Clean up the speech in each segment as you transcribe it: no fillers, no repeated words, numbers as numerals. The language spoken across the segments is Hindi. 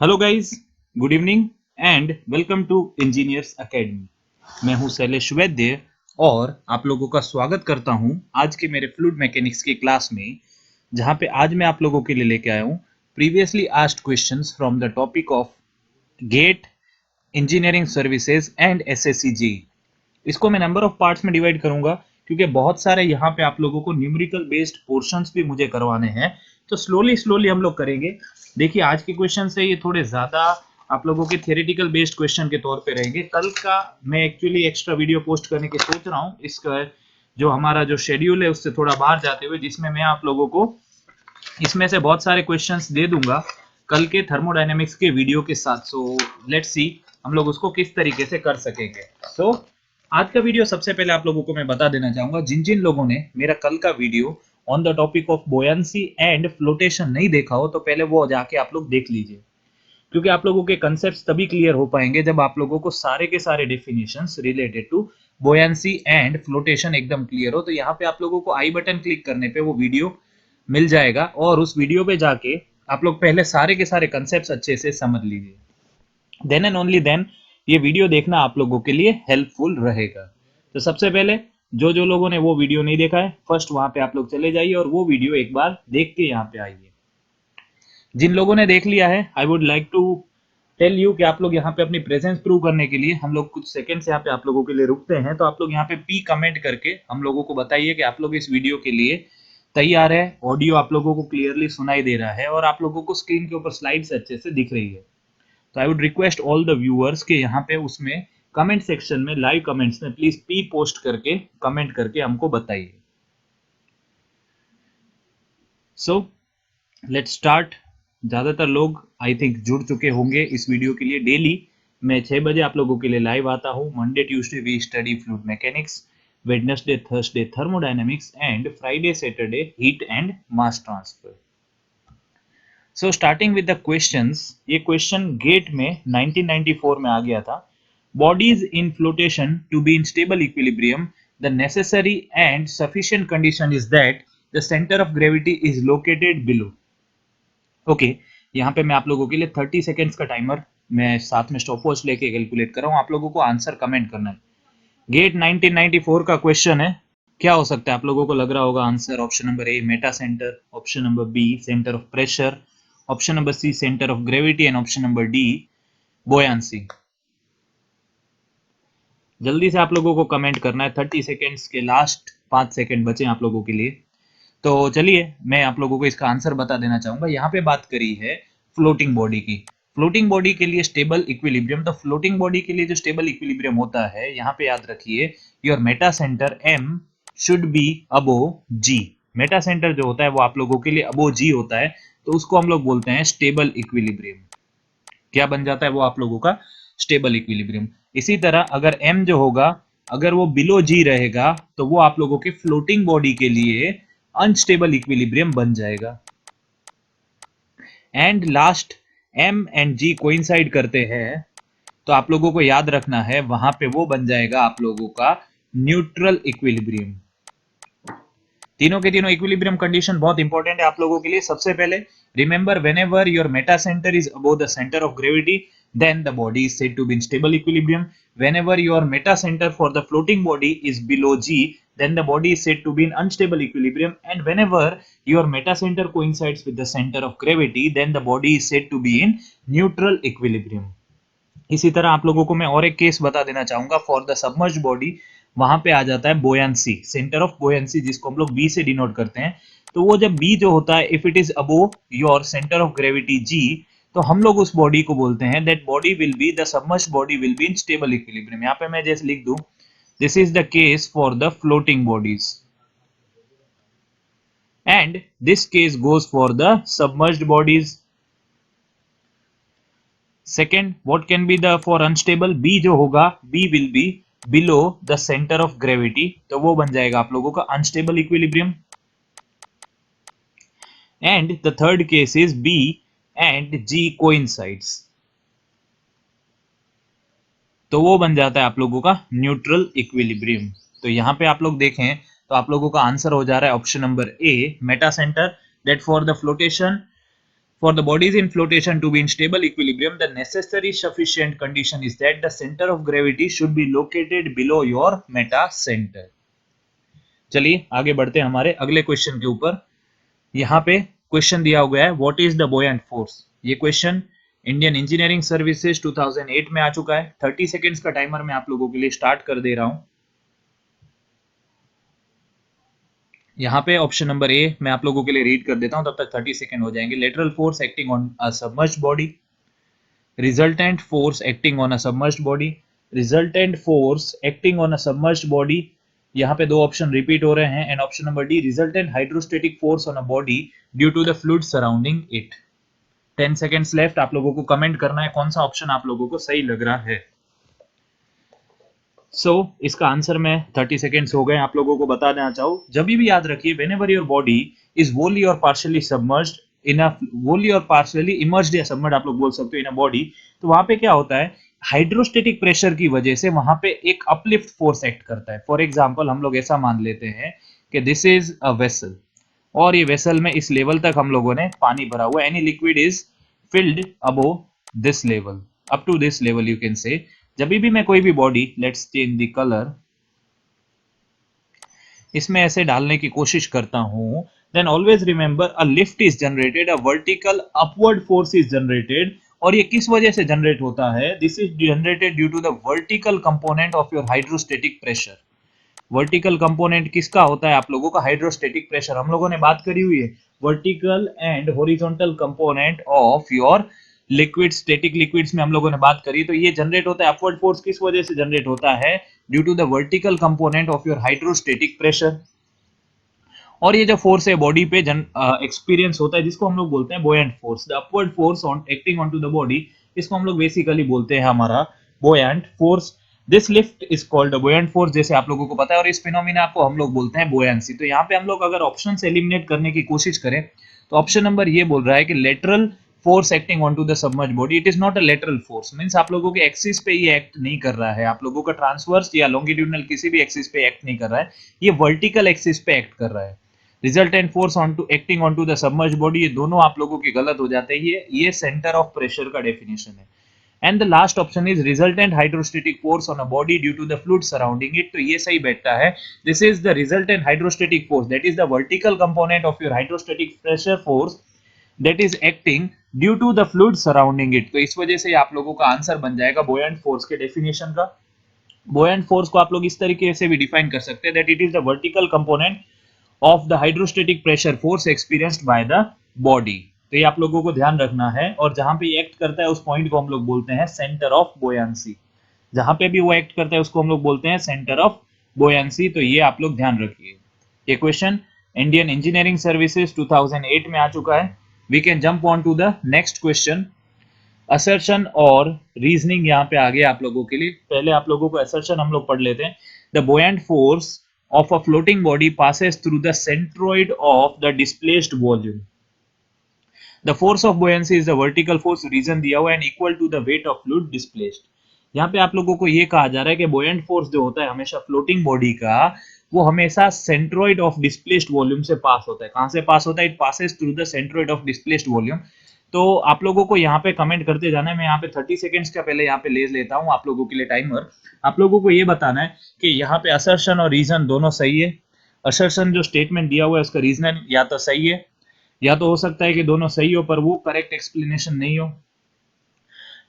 Hello guys, good evening and welcome to engineers academy. मैं हूं शैलेश वैद्य और आप लोगों का स्वागत करता हूं आज के मेरे फ्लूइड मैकेनिक्स की क्लास में, जहां पे आज मैं आप लोगों के लिए लेके आया हूं previously asked questions from the topic of GATE, engineering services and SSC. इसको मैं नंबर ऑफ पार्ट्स में डिवाइड करूंगा क्योंकि बहुत सारे यहाँ पे आप लोगों को न्यूमेरिकल बेस्ड पोर्शंस भी मुझे करवाने हैं, तो स्लोली स्लोली हम लोग करेंगे। देखिए, आज के क्वेश्चन से ये थोड़े ज्यादा आप लोगों के थियोरेटिकल बेस्ड क्वेश्चन के तौर पे रहेंगे। कल का मैं एक्चुअली एक्स्ट्रा वीडियो पोस्ट करने की सोच रहा हूँ, इसका जो हमारा जो शेड्यूल है उससे थोड़ा बाहर जाते हुए, जिसमें मैं आप लोगों को इसमें से बहुत सारे क्वेश्चंस दे दूंगा कल के थर्मोडायनेमिक्स के वीडियो के साथ। सो लेट्स सी हम लोग उसको किस तरीके से कर सकेंगे। सो आज का वीडियो सबसे पहले आप लोगों को मैं बता देना चाहूंगा, जिन जिन लोगों ने मेरा कल का video on the topic of बोयंसी and flotation नहीं देखा हो तो पहले वो जाके आप लोग देख लीजिए, क्योंकि आप लोगों के कंसेप्ट तभी क्लियर हो पाएंगे जब आप लोगों को सारे के सारे definitions related to buoyancy and flotation एकदम क्लियर हो। तो यहाँ पे आप लोगों को आई बटन क्लिक करने पे वो वीडियो मिल जाएगा और उस वीडियो पे जाके आप लोग पहले सारे के सारे कंसेप्ट अच्छे से समझ लीजिए, देन एंड ओनली देन ये वीडियो देखना आप लोगों के लिए हेल्पफुल रहेगा। तो सबसे पहले जो जो लोगों ने वो वीडियो नहीं देखा है, फर्स्ट वहां पे आप लोग चले जाइए और वो वीडियो एक बार देख के यहाँ पे आइए। जिन लोगों ने देख लिया है, I would like to tell you कि आप लोग यहाँ पे अपनी प्रेजेंस प्रूव करने के लिए हम लोग कुछ सेकंड्स यहाँ पे आप लोगों के लिए रुकते हैं। तो आप लोग यहाँ पे पी कमेंट करके हम लोगों को बताइए कि आप लोग इस वीडियो के लिए तैयार है, ऑडियो आप लोगों को क्लियरली सुनाई दे रहा है और आप लोगों को स्क्रीन के ऊपर स्लाइड्स अच्छे से दिख रही है। तो I would request all the viewers के यहाँ पे उसमें कमेंट सेक्शन में, लाइव कमेंट्स में प्लीज पी पोस्ट करके कमेंट करके हमको बताइए। So let's start. ज्यादातर लोग आई थिंक जुड़ चुके होंगे इस वीडियो के लिए। डेली मैं 6 बजे आप लोगों के लिए लाइव आता हूँ। Monday Tuesday we study fluid mechanics, Wednesday Thursday thermodynamics and Friday Saturday heat and mass transfer. So starting with the questions, ये क्वेश्चन गेट में 1994 में आ गया था। Bodies in flotation to be in stable equilibrium, the necessary and sufficient condition is that the centre of gravity is located below. Okay, यहाँ पे मैं आप लोगों के लिए 30 सेकेंड्स का टाइमर मैं साथ में स्टॉप वॉच लेके कैलकुलेट कर रहा हूँ। आप लोगों को आंसर कमेंट करना है। गेट 1994 का क्वेश्चन है, क्या हो सकता है? आप लोगों को लग रहा होगा answer option number A meta centre, option number B centre of pressure, option number C centre of gravity and option number D buoyancy. जल्दी से आप लोगों को कमेंट करना है। 30 सेकेंड्स के लास्ट 5 सेकेंड बचे आप लोगों के लिए। तो चलिए मैं आप लोगों को इसका आंसर बता देना चाहूंगा। यहाँ पे बात करी है फ्लोटिंग बॉडी की। फ्लोटिंग बॉडी के लिए स्टेबल इक्विलिब्रियम, तो फ्लोटिंग बॉडी के लिए जो स्टेबल इक्विलिब्रियम होता है, यहाँ पे याद रखिए your Meta centre M should be above G. Metacentre जो होता है वो आप लोगों के लिए अबो जी होता है, तो उसको हम लोग बोलते हैं स्टेबल इक्विलिब्रियम। क्या बन जाता है वो आप लोगों का स्टेबल इक्विलिब्रियम। इसी तरह अगर m जो होगा, अगर वो बिलो g रहेगा तो वो आप लोगों के फ्लोटिंग बॉडी के लिए अनस्टेबल इक्विलिब्रियम बन जाएगा। And last m and g coincide करते हैं, तो आप लोगों को याद रखना है वहां पे वो बन जाएगा आप लोगों का न्यूट्रल इक्विलिब्रियम। तीनों के तीनों इक्विलिब्रियम कंडीशन बहुत इंपॉर्टेंट है आप लोगों के लिए। सबसे पहले remember, whenever your Meta centre is above the centre of gravity then the body is said to be in stable equilibrium. Whenever your meta center for the floating body is below g, then the body is said to be in unstable equilibrium. And whenever your meta center coincides with the center of gravity, then the body is said to be in neutral equilibrium. इसी तरह आप लोगों को मैं और एक केस बता देना चाहूंगा फॉर द सबमर्ज्ड बॉडी। वहां पे आ जाता है बोयांसी, सेंटर ऑफ बोयांसी, जिसको हम लोग बी से डिनोट करते हैं। तो वो जब बी जो होता है, if it is above your centre of gravity G, तो हम लोग उस बॉडी को बोलते हैं that body will be, the submerged body will be in stable equilibrium. यहाँ पे मैं जैसे लिख दूं, this is the case for the floating bodies and this case goes for the submerged bodies. Second, what can be the for unstable? B जो होगा, B will be below the centre of gravity, तो वो बन जाएगा आप लोगों का unstable equilibrium. And the third case is B and G coincides, तो वो बन जाता है आप लोगों का न्यूट्रल इक्विलिब्रियम। तो यहां पे आप लोग देखें तो आप लोगों का आंसर हो जा रहा है option number A meta centre, that for the flotation For the bodies in flotation to be in stable equilibrium, the necessary sufficient condition is that the center of gravity should be located below your meta center. चलिए आगे बढ़ते हैं हमारे अगले क्वेश्चन के ऊपर। यहाँ पे क्वेश्चन दिया हुआ है what is the buoyant force. ये क्वेश्चन इंडियन इंजीनियरिंग सर्विसेज 2008 में आ चुका है। 30 सेकेंड्स का टाइमर मैं आप लोगों के लिए स्टार्ट कर दे रहा हूं। यहाँ पे ऑप्शन नंबर ए मैं आप लोगों के लिए रीड कर देता हूं, तब तक 30 सेकेंड हो जाएंगे। Lateral force acting on a submerged body, resultant force acting on a submerged body, resultant force acting on a submerged body. यहाँ पे दो ऑप्शन रिपीट हो रहे हैं। And option number D resultant hydrostatic force on a body due to the fluid surrounding it. 10 seconds left. आप लोगों को कमेंट करना है कौन सा ऑप्शन आप लोगों को सही लग रहा है। इसका आंसर मैं 30 सेकेंड्स हो गए आप लोगों को बता देना चाहूँ। जब भी याद रखिए व्हेनेवर योर बॉडी इज वोली और पार्शियली सबमर्ज्ड इन अ वोली और पार्शियली इमर्ज्ड या सबमर्ज्ड आप लोग बोल सकते हो इन अ बॉडी, तो वहां पे क्या होता है हाइड्रोस्टेटिक प्रेशर की वजह से वहां पे एक अपलिफ्ट फोर्स एक्ट करता है। फॉर एग्जांपल हम लोग ऐसा मान लेते हैं कि दिस इज अ वेसल और ये वेसल में इस लेवल तक हम लोगों ने पानी भरा हुआ है। Any liquid is filled above this level, up to this level you can say. जब भी मैं कोई भी body let's change the colour इसमें ऐसे डालने की कोशिश करता हूं, then always remember a lift is generated, a vertical upward force is generated. और ये किस वजह से जनरेट होता है? This is generated due to the vertical component of your hydrostatic pressure. Vertical component किसका होता है? आप लोगों का हाइड्रोस्टेटिक प्रेशर। हम लोगों ने बात करी हुई है vertical and horizontal component of your liquid. Static liquids में हम लोगों ने बात करी, तो ये जनरेट होता है अपवर्ड फोर्स किस वजह से जनरेट होता है? Due to the vertical component of your hydrostatic pressure. और ये जो फोर्स है बॉडी पे एक्सपीरियंस होता है जिसको हम लोग बोलते हैं buoyant force. The upward force on acting on to the body, इसको हम लोग बेसिकली बोलते हैं हमारा buoyant force. This lift is called buoyant force, जैसे आप लोगों को पता है। और इस फिनोमिना को हम लोग बोलते हैं बुओयंसी। तो यहाँ पे हम लोग अगर ऑप्शन से एलिमिनेट करने की कोशिश करें तो ऑप्शन नंबर ये बोल रहा है कि lateral force acting on to the submerged body. It is not a lateral force, means आप लोगों के एक्सिस पे ये एक्ट नहीं कर रहा है, आप लोगों का ट्रांसवर्स या लॉन्गिट्यूडनल किसी भी एक्सिस पे एक्ट नहीं कर रहा है, ये वर्टिकल एक्सिस पे एक्ट कर रहा है। Resultant force on to acting on to the submerged body, ये दोनों आप लोगों के गलत हो जाते हैं। ये सेंटर ऑफ प्रेशर का डेफिनेशन है। And the last option is resultant hydrostatic force on a body due to the fluid surrounding it, तो ये सही बैठता है। This is the resultant hydrostatic force, that is the vertical component of your hydrostatic pressure force that is acting due to the fluid surrounding it. तो इस वजह से आप लोगों का आंसर बन जाएगा बुओयंट फोर्स के डेफिनेशन का। बुओयंट फोर्स को आप लोग इस तरीके से भी डिफाइन कर सकते हैं that it is the vertical component of the hydrostatic pressure force experienced bye the body. तो ये आप लोगों को ध्यान रखना है। और जहां पे एक्ट करता है उस पॉइंट को हम लोग बोलते हैं सेंटर ऑफ बुओयंसी। जहां पे भी वो एक्ट करता है उसको हम लोग बोलते हैं सेंटर ऑफ बुओयंसी। तो ये आप लोग ध्यान रखिए। ये क्वेश्चन इंडियन इंजीनियरिंग सर्विसेज 2008 में आ चुका है। We can jump on to the next question. Assertion और रीजनिंग यहाँ पे आ गया आप लोगों के लिए। पहले आप लोगों को असर्शन हम लोग पढ़ लेते हैं। The buoyant force of a floating body passes through the centroid of the displaced volume. The force of buoyancy is the vertical force, reason दिया हुआ है, and equal to the weight of fluid displaced. यहाँ पे आप लोगों को ये कहा जा रहा है कि buoyant force जो होता है हमेशा फ्लोटिंग बॉडी का, वो हमेशा सेंट्रोइड ऑफ डिस्प्लेस्ड वॉल्यूम से पास होता है। कहां से पास होता है? It passes through the centroid of displaced volume. तो आप लोगों को यहाँ पे कमेंट करते जाना है। मैं यहाँ पे 30 सेकेंड्स का पहले यहाँ पे ले लेता हूँ आप लोगों के लिए टाइमर। आप लोगों को ये बताना है कि यहाँ पे असर्शन और रीजन दोनों सही है। असर्शन जो स्टेटमेंट दिया हुआ है उसका रीजन या तो सही है या तो हो सकता है कि दोनों सही हो पर वो करेक्ट एक्सप्लेनेशन नहीं हो।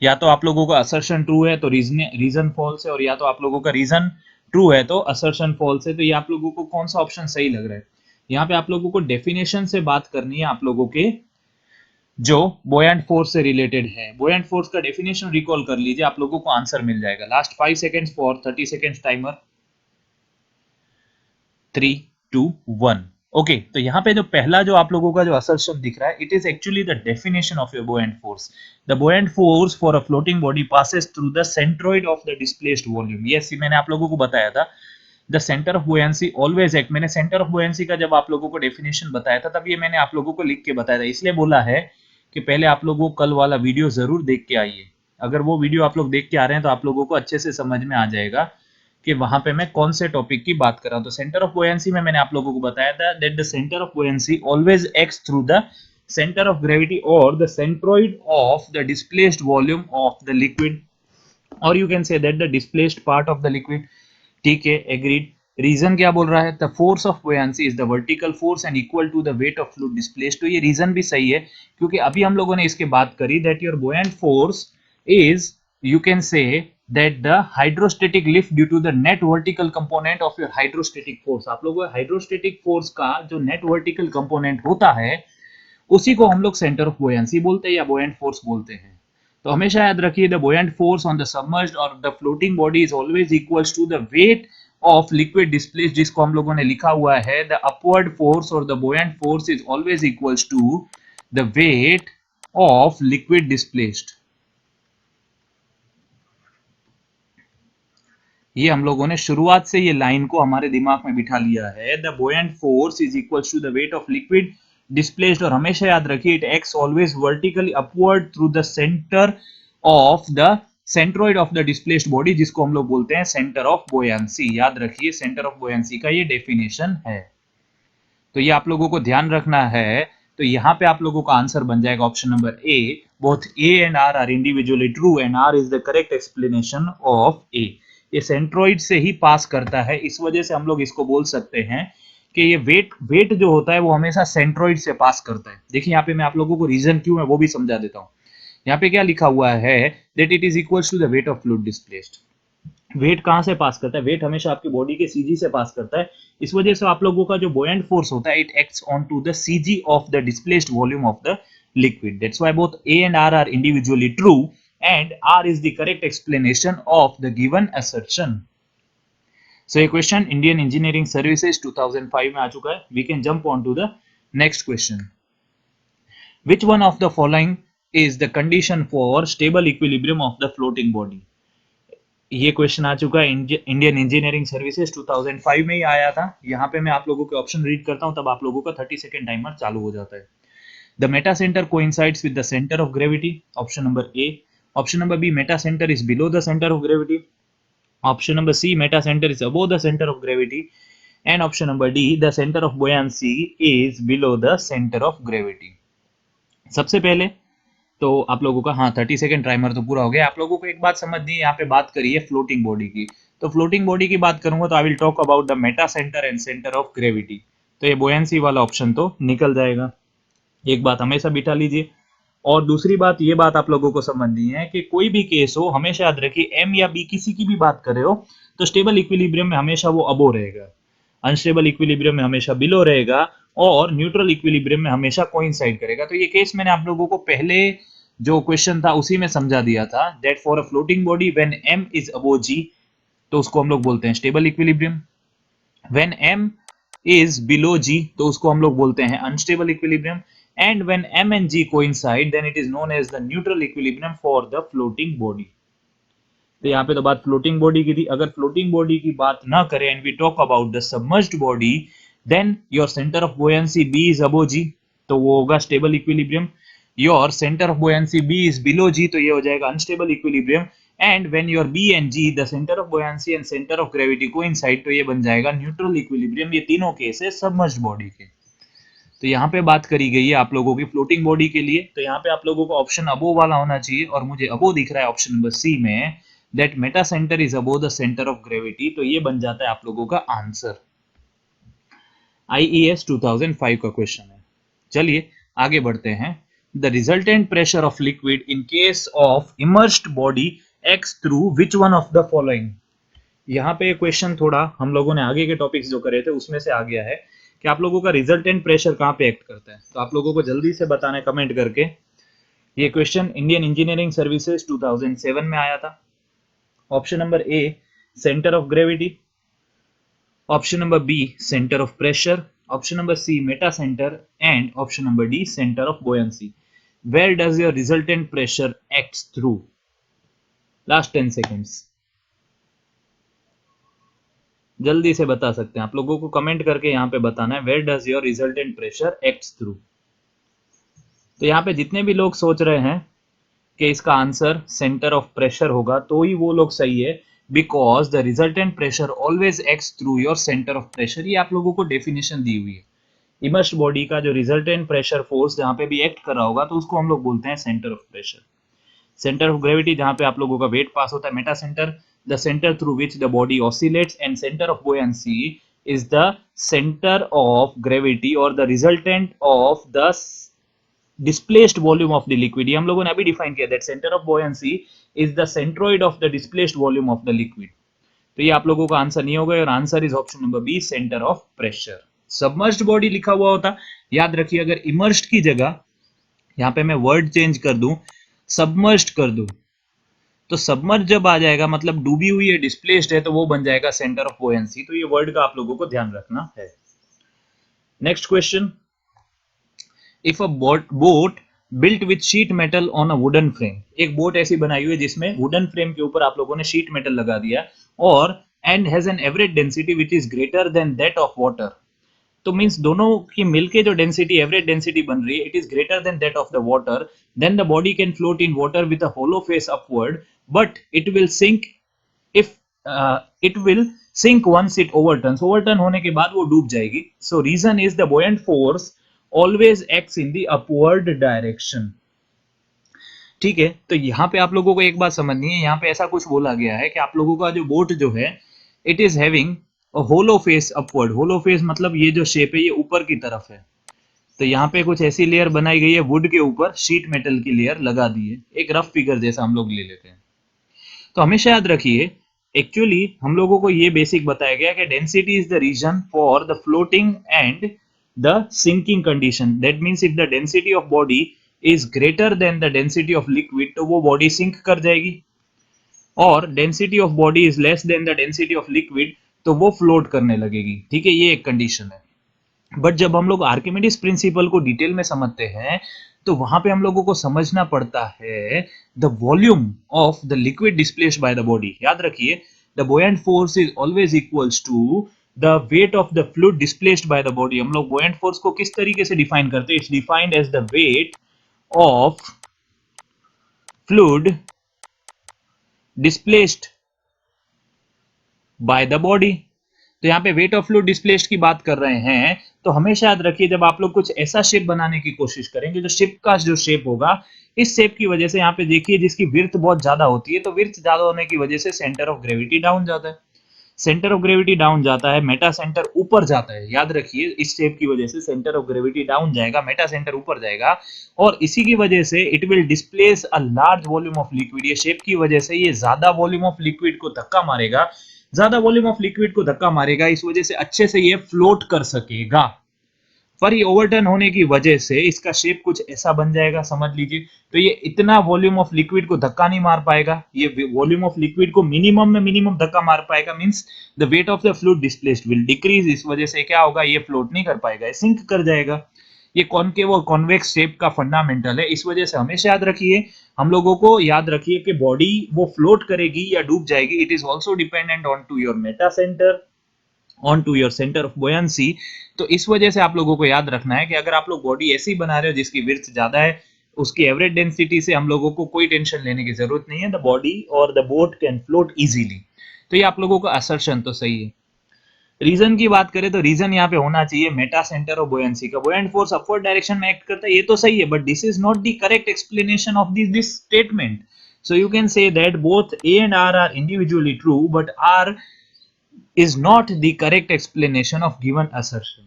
या तो आप लोगों का असर्शन ट्रू है तो रीजन फॉल्स है, और या तो आप लोगों का रीजन ट्रू है तो असर्शन फॉल्स है। तो ये आप लोगों को कौन सा ऑप्शन सही लग रहा है? यहाँ पे आप लोगों को डेफिनेशन से बात करनी है आप लोगों के जो बुओयंट फोर्स से रिलेटेड है। बुओयंट फोर्स का डेफिनेशन रिकॉल कर लीजिए, आप लोगों को आंसर मिल जाएगा। Last 5 seconds for 30 seconds timer. 3 2 1। Okay, तो यहाँ पे जो पहला जो आप लोगों का जो असर्शन दिख रहा है, it is actually the definition of your buoyant force. The buoyant force for a floating body passes through the centroid of the displaced volume. Yes, मैंने आप लोगों को बताया था the centre of buoyancy always act. मैंने सेंटर ऑफ बुओयंसी का जब आप लोगों को डेफिनेशन बताया था तब ये मैंने आप लोगों को लिख के बताया था। इसलिए बोला है कि पहले आप लोगों को कल वाला वीडियो जरूर देख के आइए। अगर वो वीडियो आप लोग देख के आ रहे हैं तो आप लोगों को अच्छे से समझ में आ जाएगा कि वहां पे मैं कौन से टॉपिक की बात कर रहा हूं। तो सेंटर ऑफ बुओयंसी में मैंने आप लोगों को बताया था that the centre of buoyancy always acts through the center of gravity or the centroid of the displaced volume of the liquid, or you can say that the displaced part of the liquid. ठीक है, agreed. रीजन क्या बोल रहा है? The force of buoyancy is the vertical force and equal to the weight of fluid displaced. तो ये रीजन भी सही है, क्योंकि अभी हम लोगों ने इसके बात करी that your buoyant force is, you can say that the hydrostatic lift due to the net vertical component of your hydrostatic force. आप लोगों को हाइड्रोस्टेटिक फोर्स का जो नेट वर्टिकल कंपोनेंट होता है उसी को हम लोग सेंटर ऑफ बुयांसी बोलते हैं या बुयंट फोर्स बोलते हैं. तो हमेशा याद रखिए, the buoyant force on the submerged और the floating body is always equals to the weight of liquid displaced, जिसको हम लोगों ने लिखा हुआ है द अपवर्ड फोर्स और the buoyant force is always equals to the weight of liquid displaced. ये हम लोगों ने शुरुआत से ये लाइन को हमारे दिमाग में बिठा लिया है. The buoyant force is equals to the weight of liquid displaced. और हमेशा याद रखिए it acts always vertically upward through the centre of the centroid of the displaced body, जिसको हम लोग बोलते हैं सेंटर ऑफ बुयांसी. याद रखिए सेंटर ऑफ बुयांसी का ये डेफिनेशन है. तो ये आप लोगों को ध्यान रखना है. तो यहाँ पे आप लोगों का आंसर बन जाएगा option number A. Both A and R are individually true and R is the correct explanation of A. ये सेंट्रोइड से ही पास करता है, इस वजह से हम लोग इसको बोल सकते हैं कि ये वेट जो होता है वो हमेशा सेंट्रोइड से पास करता है. देखिए यहाँ पे मैं आप लोगों को रीजन क्यों है वो भी समझा देता हूँ. यहाँ पे क्या लिखा हुआ है that it is equals to the weight of fluid displaced. Weight कहां से पास करता है? वेट हमेशा आपकी बॉडी के सीजी से पास करता है. इस वजह से आप लोगों का जो बुयंट फोर्स होता है it acts on to the CG of the displaced volume of the liquid. That's why both A and R are individually true and R is the correct explanation of the given assertion. So a question Indian Engineering Services 2005 में आ चुका है. We can jump on to the next question. Which one of the following is the condition for stable equilibrium of the floating body? ये क्वेश्चन आ चुका है इंडियन इंजीनियरिंग सर्विसेज 2005 में ही आया था. यहाँ पे मैं आप लोगों के ऑप्शन रीड करता हूँ, तब आप लोगों का 30 सेकेंड टाइमर चालू हो जाता है. The meta center coincides with the center of gravity. Option number A. Option number B, meta center is below the center of gravity. Option number C, meta center is above the center of gravity. And option number D, the center of buoyancy is below the center of gravity. सबसे पहले तो आप लोगों का 30 सेकेंड टाइमर तो पूरा हो गया. आप लोगों को एक बात समझनी है, यहाँ पे बात करिए फ्लोटिंग बॉडी की. तो फ्लोटिंग बॉडी की बात करूंगा तो I will talk about the Meta centre and centre of gravity. तो ये बुoyancy वाला ऑप्शन तो निकल जाएगा. एक बात हमेशा बिठा लीजिए. और दूसरी बात, ये बात आप लोगों को समझनी है कि कोई भी केस हो हमेशा याद रखिए एम या बी किसी की भी बात कर रहे हो तो स्टेबल इक्विलिब्रियम में हमेशा वो अबो रहेगा, अनस्टेबल इक्विलिब्रियम में हमेशा बिलो रहेगा और न्यूट्रल इक्विलिब्रियम में हमेशा कोइंसाइड करेगा. तो ये केस मैंने आप लोगों को पहले जो क्वेश्चन था उसी में समझा दिया था that for a floating body when M is above G तो उसको हम लोग बोलते हैं stable equilibrium. When M is below G तो उसको हम लोग बोलते हैं unstable equilibrium. And when M and G coincide, then it is known as the neutral equilibrium for the floating body. तो यहाँ पे तो बात फ्लोटिंग बॉडी की थी. अगर फ्लोटिंग बॉडी की बात ना करें and we talk about the submerged body, then your center of buoyancy B is above G, तो वो होगा stable equilibrium. Your center of buoyancy B is below G, तो ये हो जाएगा unstable equilibrium. And when your B and G, the center of buoyancy and center of gravity coincide, तो ये बन जाएगा neutral equilibrium. ये तीनों केस है submerged body के. तो यहाँ पे बात करी गई है आप लोगों की फ्लोटिंग बॉडी के लिए. तो यहाँ पे आप लोगों को ऑप्शन अबो वाला होना चाहिए और मुझे अबो दिख रहा है ऑप्शन नंबर सी में that Meta centre is above the centre of gravity. तो ये बन जाता है आप लोगों का आंसर. IES 2005 का क्वेश्चन है. चलिए आगे बढ़ते हैं. The resultant pressure of liquid in case of immersed body aches through which one of the following. यहाँ पे क्वेश्चन थोड़ा हम लोगों ने आगे के टॉपिक्स जो करे थे उसमें से आ गया है कि आप लोगों का रिजल्टेंट प्रेशर कहाँ पे एक्ट करता है. तो आप लोगों को जल्दी से बताना है कमेंट करके. ये क्वेश्चन इंडियन इंजीनियरिंग सर्विसेज 2007 में आया था. Option number A centre of gravity, option number B centre of pressure, option number C meta centre and option number D centre of buoyancy. Where does your resultant pressure act through? Last 10 seconds जल्दी से बता सकते हैं आप लोगों को कमेंट करके यहाँ पे बताना है where does your resultant pressure acts through. तो यहाँ पे जितने भी लोग सोच रहे हैं कि इसका आंसर सेंटर ऑफ प्रेशर होगा तो ही वो लोग सही है, because the resultant pressure always acts through your centre of pressure. ये आप लोगों को डेफिनेशन दी हुई है. इमर्स्ड बॉडी का जो रिजल्टेंट प्रेशर फोर्स जहां पे भी एक्ट कर रहा होगा तो उसको हम लोग बोलते हैं centre of pressure. Centre of gravity जहां पे आप लोगों का वेट पास होता है, Meta centre the centre through which the body oscillates, and centre of buoyancy is the center of gravity or the resultant of the displaced volume of the liquid। ये हम लोगों ने अभी डिफाइन किया that center of buoyancy is the centroid of the displaced volume of the liquid। तो ये आप लोगों का आंसर नहीं होगा और answer is option number B, centre of pressure. Submerged body लिखा हुआ होता, याद रखिए अगर इमर्स्ड की जगह यहां पे मैं वर्ड चेंज कर दूं, सबमर्ज्ड कर दूं, तो सबमर्ज जब आ जाएगा मतलब डूबी हुई है, डिस्प्लेस्ड है, तो वो बन जाएगा सेंटर ऑफ बुयांसी। तो ये वर्ड का आप लोगों को ध्यान रखना है। Next question, if a boat built with sheet metal on a wooden frame, एक बोट ऐसी बनाई हुई है जिसमें वुडन फ्रेम के ऊपर आप लोगों ने शीट मेटल लगा दिया, और and has an average density which is greater than that of water. तो मींस दोनों की मिलके जो डेंसिटी, एवरेज डेंसिटी बन रही है, it is greater than that of the water, then the body can float in water with a hollow face upward, but it will sink if it will sink once it overturns. Overturn होने के बाद वो डूब जाएगी। So reason is the buoyant force always acts in the upward direction. ठीक है, तो यहां पे आप लोगों को एक बात समझनी है, यहां पे ऐसा कुछ बोला गया है कि आप लोगों का जो बोट जो है, it is having hollow face upward. Hollow face मतलब ये जो शेप है ये ऊपर की तरफ है। तो यहाँ पे कुछ ऐसी लेयर बनाई गई है, वुड के ऊपर शीट मेटल की लेयर लगा दी है, एक रफ फिगर जैसा हम लोग ले लेते हैं। तो हमेशा याद रखिए, एक्चुअली हम लोगों को ये बेसिक बताया गया कि density is the reason for the floating and the sinking condition. That means if the density of body is greater than the density of liquid, तो वो बॉडी सिंक कर जाएगी, और density of body is less than the density of liquid, तो वो फ्लोट करने लगेगी। ठीक है, ये एक कंडीशन है। बट जब हम लोग आर्किमिडीज प्रिंसिपल को डिटेल में समझते हैं, तो वहां पे हम लोगों को समझना पड़ता है the volume of the liquid displaced by the body. याद रखिए, the buoyant force is always equals to the weight of the fluid displaced by the body. हम लोग बुoyant फोर्स को किस तरीके से डिफाइन करते हैं? It's defined as the weight of fluid displaced by the body. तो यहाँ पे वेट ऑफ फ्लूइड डिस्प्लेस्ड की बात कर रहे हैं, तो हमेशा याद रखिए जब आप लोग कुछ ऐसा शेप बनाने की कोशिश करेंगे, जो शिप का जो शेप होगा, इस शेप की वजह से यहाँ पे देखिए जिसकी विड्थ बहुत ज्यादा होती है, तो विड्थ ज्यादा होने की वजह से सेंटर ऑफ ग्रेविटी डाउन जाता है। सेंटर ऑफ ग्रेविटी डाउन जाता है, मेटा सेंटर ऊपर जाता है। याद रखिए इस शेप की वजह से सेंटर ऑफ ग्रेविटी डाउन जाएगा, मेटा सेंटर ऊपर जाएगा, और इसी की वजह से it will displace a large volume of liquid. ये शेप की वजह से ये ज्यादा वॉल्यूम ऑफ लिक्विड को धक्का मारेगा, ज्यादा वॉल्यूम ऑफ लिक्विड को धक्का मारेगा, इस वजह से अच्छे से ये फ्लोट कर सकेगा। पर ये ओवरटर्न होने की वजह से इसका शेप कुछ ऐसा बन जाएगा, समझ लीजिए। तो ये इतना वॉल्यूम ऑफ लिक्विड को धक्का नहीं मार पाएगा, ये वॉल्यूम ऑफ लिक्विड को मिनिमम में मिनिमम धक्का मार पाएगा। Means the weight of the fluid displaced will decrease. इस वजह से क्या होगा, ये फ्लोट नहीं कर पाएगा, ये सिंक कर जाएगा। ये कॉनकेव और कॉन्वेक्स शेप का फंडामेंटल है। इस वजह से हमेशा याद रखिए, हम लोगों को याद रखिए कि बॉडी वो फ्लोट करेगी या डूब जाएगी, it is also dependent on to your Meta centre, on to your centre of buoyancy. तो इस वजह से आप लोगों को याद रखना है कि अगर आप लोग बॉडी ऐसी बना रहे हो जिसकी विड्थ ज्यादा है, उसकी एवरेज डेंसिटी से हम लोगों को कोई टेंशन लेने की जरूरत नहीं है। द बॉडी और the boat can float easily. तो ये आप लोगों का असर्शन तो सही है। रीजन की बात करें तो रीजन यहाँ पे होना चाहिए मेटा सेंटर ऑफ बुoyancy का। बुoyant फोर्स अपवर्ड डायरेक्शन में एक्ट करता है, ये तो सही है, but this is not the correct explanation of this statement. So you can say that both A and R are individually true, but R is not the correct explanation of given assertion।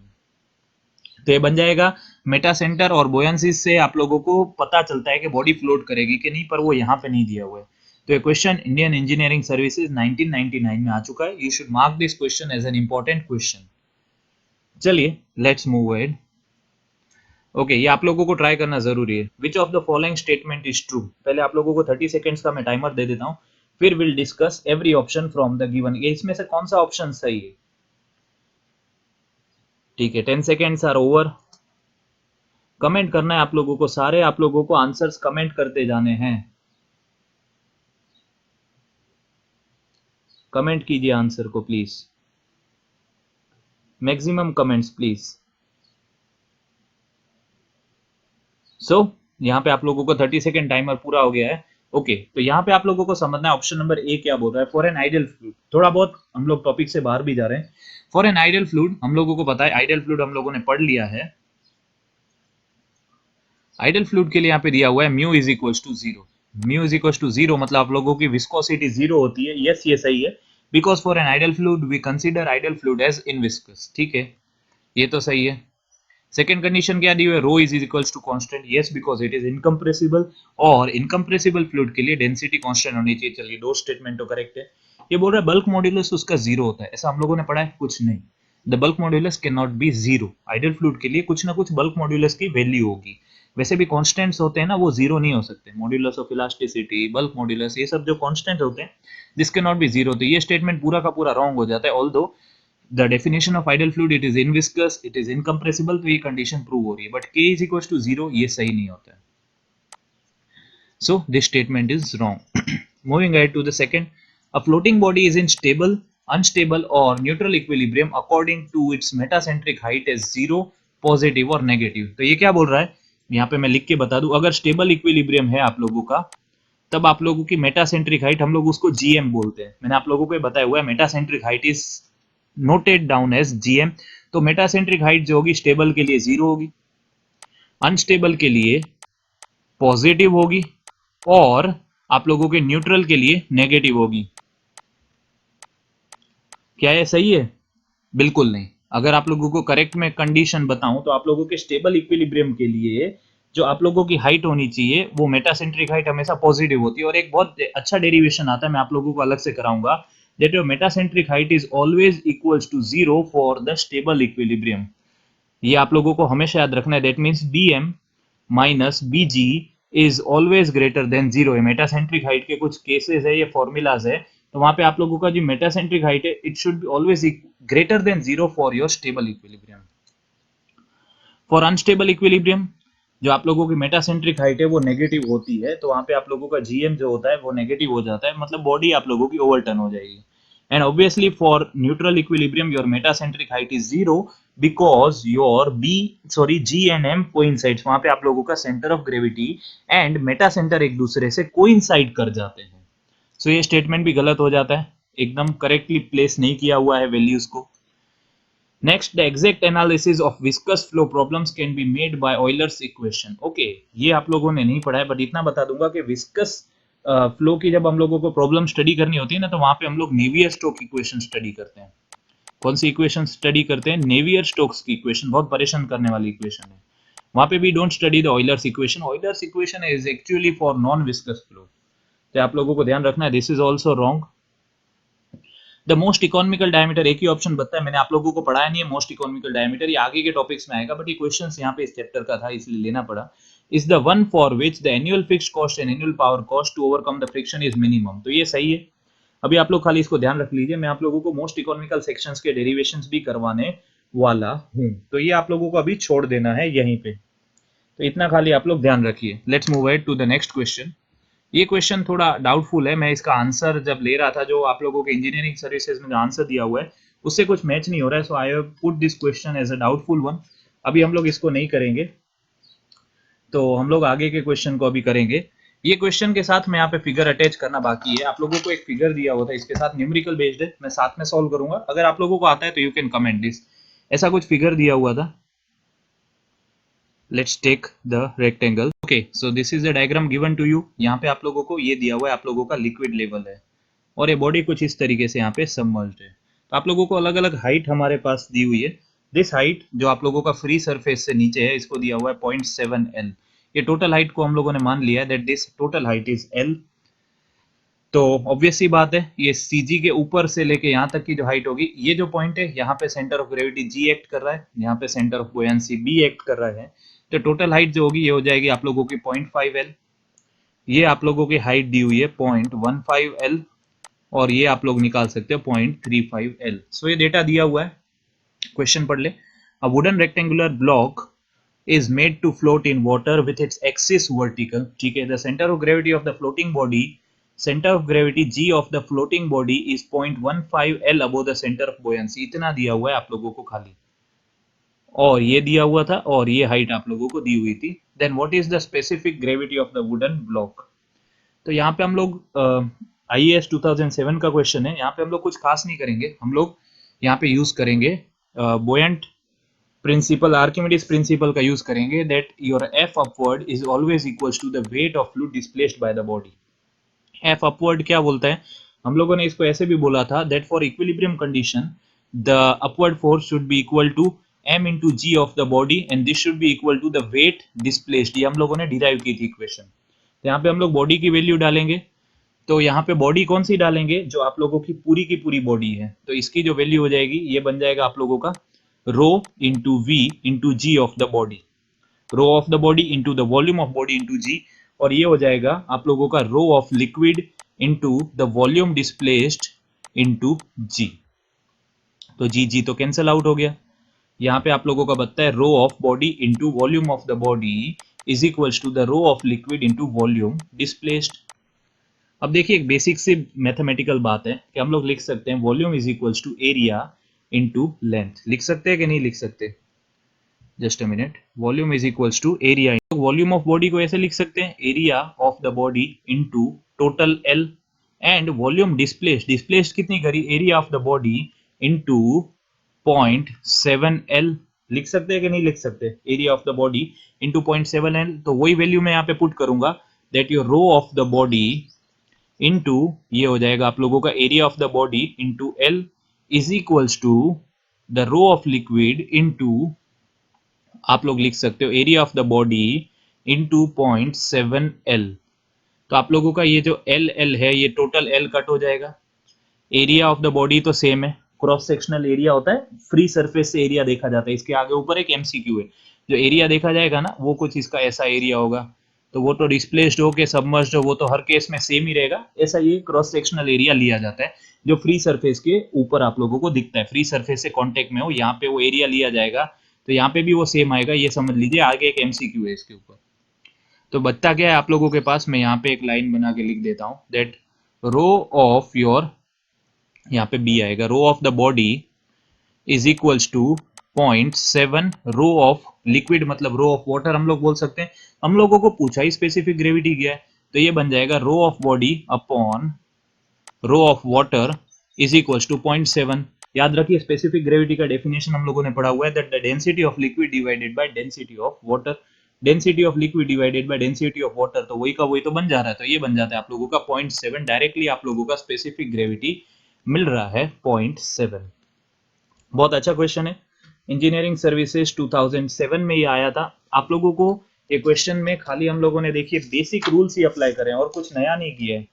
तो ये बन जाएगा मेटा सेंटर और बुoyancy से आप लोगों को पता चलता है कि बॉडी फ्लोट करेगी कि नहीं, पर वो यहाँ पे नहीं दिया हुआ है। तो ये क्वेश्चन इंडियन इंजीनियरिंग सर्विसेज 1999 में आ चुका है। You should mark this question as an important question. चलिए लेट्स मूव अहेड। ओके, ये आप लोगों को ट्राई करना जरूरी है। Which of the following statement is true? पहले आप लोगों को 30 सेकेंड्स का मैं टाइमर दे देता हूं, फिर will discuss every option from the given. ये इसमें से कौन सा ऑप्शन सही है? ठीक है, 10 सेकेंड्स आर ओवर। कमेंट करना है आप लोगों को, सारे आप लोगों को आंसर्स कमेंट करते जाने हैं। कमेंट कीजिए आंसर को प्लीज, मैक्सिमम कमेंट्स प्लीज। सो यहाँ पे आप लोगों को 30 सेकेंड टाइमर पूरा हो गया है। ओके तो यहाँ पे आप लोगों को समझना है ऑप्शन नंबर ए क्या बोल रहा है, फॉर एन आइडियल फ्लूइड। थोड़ा बहुत हम लोग टॉपिक से बाहर भी जा रहे हैं। फॉर एन आइडियल फ्लूइड हम लोगों को पता है, आइडियल फ्लूइड हम लोगों ने पढ़ लिया है। आइडियल फ्लूइड के लिए यहाँ पे दिया हुआ है mu is equals to zero. Mu is equals to zero मतलब आप लोगों की विस्कोसिटी जीरो होती है। यस ये सही है, because for an ideal fluid we consider ideal fluid as inviscid. ठीक है, ये तो सही है। सेकेंड कंडीशन क्या दी हुई है, rho is equals to constant. Yes because it is incompressible, और इनकम्प्रेसिबल फ्लूइड के लिए डेंसिटी कांस्टेंट होनी चाहिए। चलिए दो स्टेटमेंट तो करेक्ट है। ये बोल रहा है बल्क मॉड्यूलस उसका जीरो होता है, ऐसा हम लोगों ने पढ़ा है कुछ नहीं। The bulk modulus can not be zero. Ideal fluid के लिए कुछ ना कुछ बल्क मॉड्यूलस की वैल्यू होगी। वैसे भी कांस्टेंट्स होते हैं ना, वो जीरो नहीं हो सकते। Modulus of elasticity, bulk modulus, ये सब जो कांस्टेंट होते हैं this can not be zero. तो ये स्टेटमेंट पूरा का पूरा रॉन्ग हो जाता है। Although the definition of ideal fluid, it is inviscous, it is incompressible, तो ये कंडीशन प्रूव हो रही है, but k is equals to zero ये सही नहीं होता है। So this statement is wrong. Moving ahead to the second, a floating body is in stable, unstable or neutral equilibrium according to its metacentric height as zero, positive और negative। तो ये क्या बोल रहा है, यहाँ पे मैं लिख के बता दूं, अगर स्टेबल इक्विलिब्रियम है आप लोगों का, तब आप लोगों की मेटासेंट्रिक हाइट, हम लोग उसको जीएम बोलते हैं। मैंने आप लोगों को बताया हुआ है metacentric height is noted down as GM. तो मेटासेंट्रिक हाइट जो होगी स्टेबल के लिए जीरो होगी, अनस्टेबल के लिए पॉजिटिव होगी, और आप लोगों के न्यूट्रल के लिए नेगेटिव होगी। क्या ये सही है? बिल्कुल नहीं। अगर आप लोगों को करेक्ट में कंडीशन बताऊं तो आप लोगों के स्टेबल इक्विलिब्रियम के लिए जो आप लोगों की हाइट होनी चाहिए वो मेटासेंट्रिक हाइट हमेशा पॉजिटिव होती है। और एक बहुत अच्छा डेरिवेशन आता है, मैं आप लोगों को अलग से कराऊंगा, that your metacentric height is always equals to zero for the stable equilibrium. ये आप लोगों को हमेशा याद रखना है। That means bm minus bg is always greater than zero. Metacentric height के कुछ केसेस है, ये फॉर्मूलाज है, तो वहां पे आप लोगों का जो मेटासेंट्रिक हाइट है it should be always greater than zero for your stable equilibrium. For unstable equilibrium जो आप लोगों की मेटासेंट्रिक हाइट है वो नेगेटिव होती है, तो वहां पे आप लोगों का जीएम जो होता है वो नेगेटिव हो जाता है, मतलब बॉडी आप लोगों की ओवरटर्न हो जाएगी। And obviously for neutral equilibrium your metacentric height is zero because your G and M coincides. वहां पे आप लोगों का centre of gravity and metacentre एक दूसरे से कोइंसाइड कर जाते हैं। सो ये स्टेटमेंट भी गलत हो जाता है, एकदम करेक्टली प्लेस नहीं किया हुआ है वैल्यूज को। Next, the exact analysis of viscous flow problems can be made by Euler's equation. Okay, ये आप लोगों ने नहीं पढ़ा है, बट इतना बता दूंगा कि विस्कस फ्लो की जब हम लोगों को प्रॉब्लम स्टडी करनी होती है ना, तो वहां पे हम लोग नेवियर स्टोक इक्वेशन स्टडी करते हैं। कौन सी इक्वेशन स्टडी करते हैं? नेवियर स्टोक्स की इक्वेशन, बहुत परेशान करने वाली इक्वेशन है। वहां पे भी don't study the Euler's equation. Euler's equation is actually for non viscous flow, तो आप लोगों को ध्यान रखना है, this is also wrong. The most economical diameter, एक ही ऑप्शन बताया, मैंने आप लोगों को पढ़ाया नहीं है मोस्ट इकोनॉमिकल डायमीटर, ये आगे के टॉपिक्स में आएगा, बट ये क्वेश्चन यहाँ पे इस चैप्टर का था इसलिए लेना पड़ा। Is the one for which the annual fixed cost and annual power cost to overcome the friction is minimum. तो ये सही है। अभी आप लोग खाली इसको ध्यान रख लीजिए, मैं आप लोगों को मोस्ट इकोनॉमिकल सेक्शंस के डेरिवेशंस भी करवाने वाला हूं, तो ये आप लोगों को अभी छोड़ देना है यहीं पे। तो इतना खाली आप लोग ध्यान रखिए। Let's move ahead to the next question. ये क्वेश्चन थोड़ा डाउटफुल है, मैं इसका आंसर जब ले रहा था, जो आप लोगों के इंजीनियरिंग सर्विसेज में जो आंसर दिया हुआ है उससे कुछ मैच नहीं हो रहा है, so I have put this question as a doubtful one. अभी हम लोग इसको नहीं करेंगे, तो हम लोग आगे के क्वेश्चन को अभी करेंगे। ये क्वेश्चन के साथ मैं यहाँ पे फिगर अटैच करना बाकी है। आप लोगों को एक फिगर दिया हुआ था, इसके साथ न्यूमेरिकल बेस्ड है, मैं साथ में सॉल्व करूंगा। अगर आप लोगों को आता है तो यू कैन कमेंट दिस। ऐसा कुछ फिगर दिया हुआ था। Let's take the rectangle. Okay, so this is the diagram given to you. यहाँ पे आप लोगों को ये दिया हुआ है, आप लोगों का लिक्विड लेवल है, और ये बॉडी कुछ इस तरीके से यहाँ पे सबमर्ज्ड है। तो आप लोगों को अलग अलग हाइट हमारे पास दी हुई है। दिस हाइट जो आप लोगों का फ्री सरफेस से नीचे है, इसको दिया हुआ है 0.7 L। ये टोटल हाइट को हम लोगों ने मान लिया है that this total height is L। तो ऑब्वियस सी बात है, ये CG के ऊपर से लेके यहाँ तक की जो हाइट होगी, ये जो पॉइंट है यहाँ पे centre of gravity G act कर रहा है, यहाँ पे centre of buoyancy B act कर रहा है। तो टोटल हाइट जो होगी ये हो जाएगी आप लोगों की 0.5 L। ये आप लोगों की हाइट दी हुई है 0.15 L, और ये आप लोग निकाल सकते हो 0.35 L। सो ये डेटा दिया हुआ है, क्वेश्चन पढ़ ले। A wooden rectangular block is made to float in water with its axis vertical। ठीक है, the center of gravity of the floating body, center of gravity G of the floating body is 0.15 L above the center of buoyancy। इतना दिया हुआ है आप लोगों को खाली, और ये दिया हुआ था, और ये हाइट आप लोगों को दी हुई थी। Then what is the specific gravity of the wooden block? तो यहाँ पे हम लोग IAS 2007 का क्वेश्चन है, यहाँ पे हम लोग कुछ खास नहीं करेंगे, हम लोग यहाँ पे यूज करेंगे बोयंट प्रिंसिपल, आर्किमिडीज प्रिंसिपल का यूज करेंगे, that your F upward is always equals to the weight of fluid displaced by the body. F upward क्या बोलता है, हम लोगों ने इसको ऐसे भी बोला था that for equilibrium condition the upward force should be equal to m into g of the body and this should be equal to the weight displaced। ये हम लोगों ने डिराइव की थी इक्वेशन। तो यहाँ पे हम लोग बॉडी की वैल्यू डालेंगे, तो यहाँ पे बॉडी कौन सी डालेंगे, जो आप लोगों की पूरी बॉडी है, तो इसकी जो वैल्यू हो जाएगी ये बन जाएगा आप लोगों का rho into V into g of the body, rho of the body into the volume of body into g, और ये हो जाएगा आप लोगों का rho of liquid into the volume displaced into g. तो जी जी तो कैंसिल आउट हो गया। यहाँ पे आप लोगों का बनता है rho of body into volume of the body is equals to the rho of liquid into volume displaced. अब देखिए एक बेसिक सी मैथमेटिकल बात है कि हम लोग लिख सकते हैं volume is equals to area into length, लिख सकते हैं कि नहीं लिख सकते, just a minute. Volume is equals to area, volume of body को ऐसे लिख सकते हैं area of the body into total L, and volume displaced, displaced कितनी करी, area of the body into 0.7L, लिख सकते हैं कि नहीं लिख सकते, area of the body into 0.7L। तो वही वैल्यू मैं यहाँ पे पुट करूंगा that your rho of the body into ये हो जाएगा आप लोगों का area of the body into L is equals to the rho of liquid into, आप लोग लिख सकते हो area of the body into 0.7L। तो आप लोगों का ये जो एल है ये टोटल एल कट हो जाएगा, एरिया ऑफ द बॉडी तो सेम है, क्रॉस सेक्शनल एरिया होता है, फ्री सरफेस से एरिया देखा जाता है, इसके आगे ऊपर एक एमसीक्यू है, जो एरिया देखा जाएगा ना वो कुछ इसका ऐसा एरिया होगा, तो वो तो डिस्प्लेस्ड हो के सबमर्ज्ड हो वो तो हर केस में सेम ही रहेगा, ऐसा ये क्रॉस सेक्शनल एरिया लिया जाता है जो फ्री सरफेस के ऊपर आप लोगों को दिखता है, फ्री सरफेस से कॉन्टेक्ट में हो यहाँ पे वो एरिया लिया जाएगा, तो यहाँ पे भी वो सेम आएगा, ये समझ लीजिए, आगे एक एमसीक्यू है इसके ऊपर। तो बचता क्या है आप लोगों के पास, मैं यहाँ पे एक लाइन बना के लिख देता हूँ दैट रो ऑफ योर, यहाँ पे बी आएगा, rho of the body is equals to 0.7 rho of liquid, मतलब रो ऑफ वाटर हम लोग बोल सकते हैं, हम लोगों को पूछा ही स्पेसिफिक ग्रेविटी क्या है, तो ये बन जाएगा rho of body upon rho of water is equals to 0.7। याद रखिए स्पेसिफिक ग्रेविटी का डेफिनेशन हम लोगों ने पढ़ा हुआ है that the density of liquid divided by density of water, density of liquid divided by density of water, तो वही का वही तो बन जा रहा है, तो ये बन जाता है आप लोगों का 0.7, डायरेक्टली आप लोगों का स्पेसिफिक ग्रेविटी मिल रहा है 0.7। बहुत अच्छा क्वेश्चन है, इंजीनियरिंग सर्विसेज 2007 में ये आया था। आप लोगों को ये क्वेश्चन में खाली हम लोगों ने देखिए बेसिक रूल्स ही अप्लाई करें और कुछ नया नहीं किया है।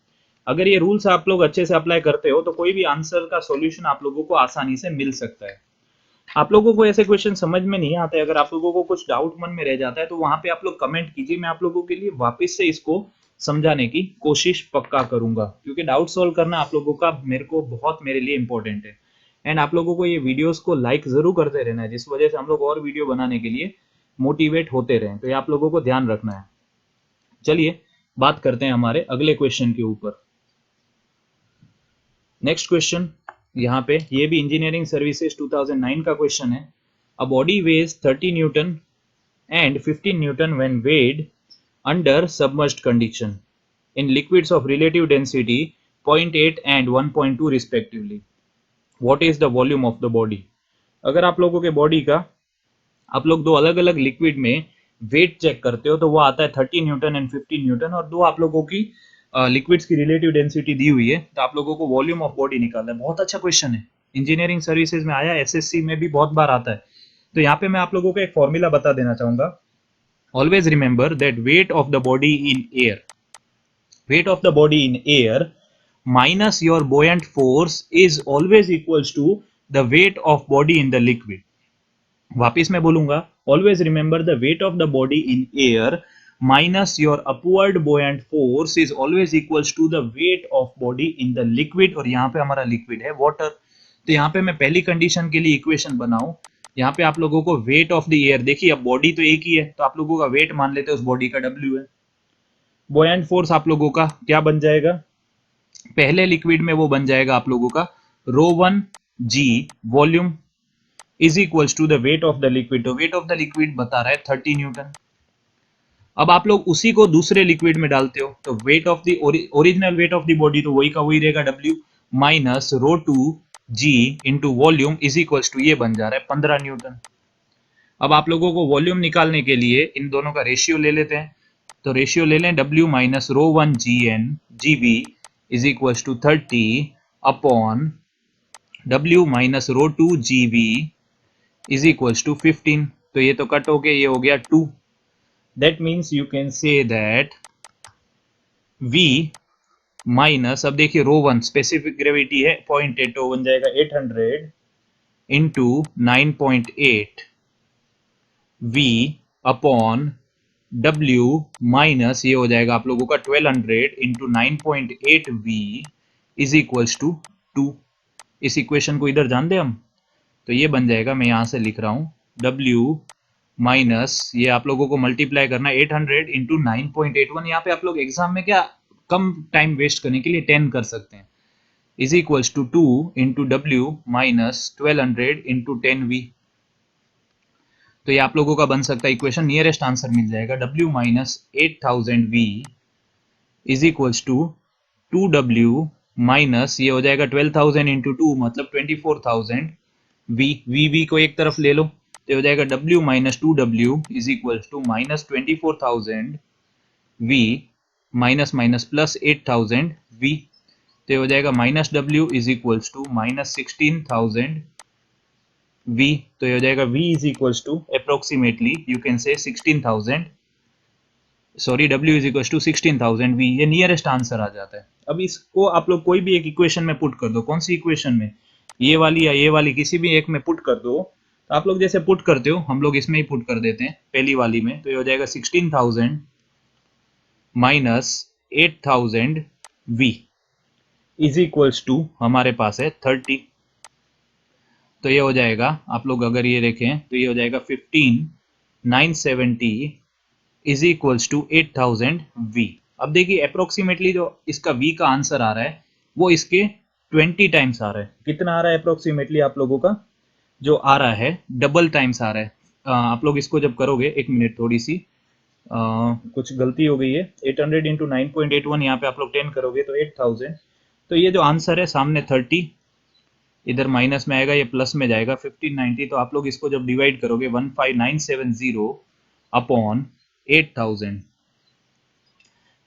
अगर ये रूल्स आप लोग अच्छे से अप्लाई करते हो तो कोई भी आंसर का सॉल्यूशन आप लोगों को आसानी से मिल सकता है। आप लोगों को ऐसे क्वेश्चन समझ में नहीं आते, अगर आप लोगों को कुछ डाउट मन में रह जाता है तो वहां पे आप लोग कमेंट कीजिए, मैं आप लोगों के लिए वापस से इसको समझाने की कोशिश पक्का करूंगा, क्योंकि डाउट सॉल्व करना आप लोगों का मेरे लिए इंपॉर्टेंट है। एंड आप लोगों को ये वीडियोस को लाइक जरूर करते रहना है, जिस वजह से हम लोग और वीडियो बनाने के लिए मोटिवेट होते रहें, तो ये आप लोगों को ध्यान रखना है। चलिए बात करते हैं हमारे अगले क्वेश्चन के ऊपर। नेक्स्ट क्वेश्चन यहाँ पे ये भी इंजीनियरिंग सर्विसेज 2009 का क्वेश्चन है। A body weighs 30 newton and 15 newton when weighed under submerged condition in liquids of relative density 0.8 and 1.2 respectively, what is the volume of the body. अगर आप लोगों के बॉडी का आप लोग दो अलग अलग लिक्विड में वेट चेक करते हो तो वो आता है 30 न्यूटन एंड 15 न्यूटन, और दो आप लोगों की लिक्विड्स की रिलेटिव डेंसिटी दी हुई है, तो आप लोगों को वॉल्यूम ऑफ बॉडी निकालना है। बहुत अच्छा क्वेश्चन है, इंजीनियरिंग सर्विसेज में आया, एसएससी में भी बहुत बार आता है। तो यहाँ पे मैं आप लोगों को एक फॉर्मूला बता देना चाहूंगा, always remember that wait of the body in air, weight of the body in air minus your buoyant force is always equals to the weight of body in the liquid। वापिस मैं बोलूंगा, always remember the weight of the body in air minus your upward buoyant force is always equals to the weight of body in the liquid, और यहाँ पे हमारा लिक्विड है वाटर। तो यहाँ पे मैं पहली कंडीशन के लिए इक्वेशन बनाऊं, यहाँ पे आप लोगों को वेट ऑफ द एयर, देखिए अब बॉडी तो एक ही है तो आप लोगों का वेट मान लेते हैं, उस बॉडी का W है। बुओयंट फोर्स आप लोगों का क्या बन जाएगा, पहले लिक्विड में वो बन जाएगा आप लोगों का ρ1 g volume is equals to the weight of the liquid, तो वेट ऑफ द लिक्विड बता रहा है 30 न्यूटन। अब आप लोग उसी को दूसरे लिक्विड में डालते हो, तो weight of the original weight of the body तो वही का वही रहेगा W minus rho two g into volume is equals to ये बन जा रहा है 15 न्यूटन। अब आप लोगों को वॉल्यूम निकालने के लिए इन दोनों का रेशियो ले लेते हैं, तो रेशियो ले लें W minus rho one g V is equals to 30 upon W minus rho two g V is equals to 15। तो ये तो कट हो गया, ये हो गया 2। That means you can say that V minus, अब देखिए रो वन स्पेसिफिक ग्रेविटी है 0.8, तो बन जाएगा 800 into 9.8 V upon W minus ये हो जाएगा आप लोगों का 1200 into 9.8 V is equals to 2। इस इक्वेशन को इधर जान दे हम, तो ये बन जाएगा, मैं यहां से लिख रहा हूं W माइनस ये आप लोगों को मल्टीप्लाई करना 800 इंटू 9.81, यहाँ पे आप लोग एग्जाम में क्या कम टाइम वेस्ट करने के लिए 10 कर सकते हैं, is equals to 2 into W minus 1200 into 10V। तो ये आप लोगों का बन सकता है इक्वेशन, नियरेस्ट आंसर मिल जाएगा W minus 8000V is equals to 2W minus ये हो जाएगा 12,000 इंटू 2 मतलब 24,000 V को एक तरफ ले लो, तो हो जाएगा W minus 2W is equals to minus 24,000 V minus minus plus 8,000 V। तो हो जाएगा minus W is equals to minus 16,000 V। तो ये हो जाएगा V is equals to approximately you can say 16,000, sorry W is equals to 16,000 V। ये नियरेस्ट आंसर आ जाता है। अब इसको आप लोग कोई भी एक इक्वेशन में पुट कर दो, कौन सी इक्वेशन में, ये वाली या ये वाली, किसी भी एक में पुट कर दो। तो आप लोग जैसे पुट करते हो हम लोग इसमें ही पुट कर देते हैं पहली वाली में, तो ये हो जाएगा 16,000 minus 8,000 V is equals to हमारे पास है 30। तो ये हो जाएगा, आप लोग अगर ये देखें तो ये हो जाएगा 15,970 इज इक्वल्स टू 8,000 V। अब देखिए अप्रोक्सीमेटली जो इसका V का आंसर आ रहा है वो इसके 20 टाइम्स आ रहा है। कितना आ रहा है अप्रोक्सीमेटली आप लोगों का जो आ रहा है, डबल टाइम्स आ रहा है। आप लोग इसको जब करोगे, एक मिनट थोड़ी सी कुछ गलती हो गई है, 800 इंटू 9.81 यहाँ पे आप लोग 10 करोगे तो 8,000। तो ये जो आंसर है सामने 30, इधर माइनस में आएगा, ये प्लस में जाएगा 1590। तो आप लोग इसको जब डिवाइड करोगे 15970 अपॉन 8,000,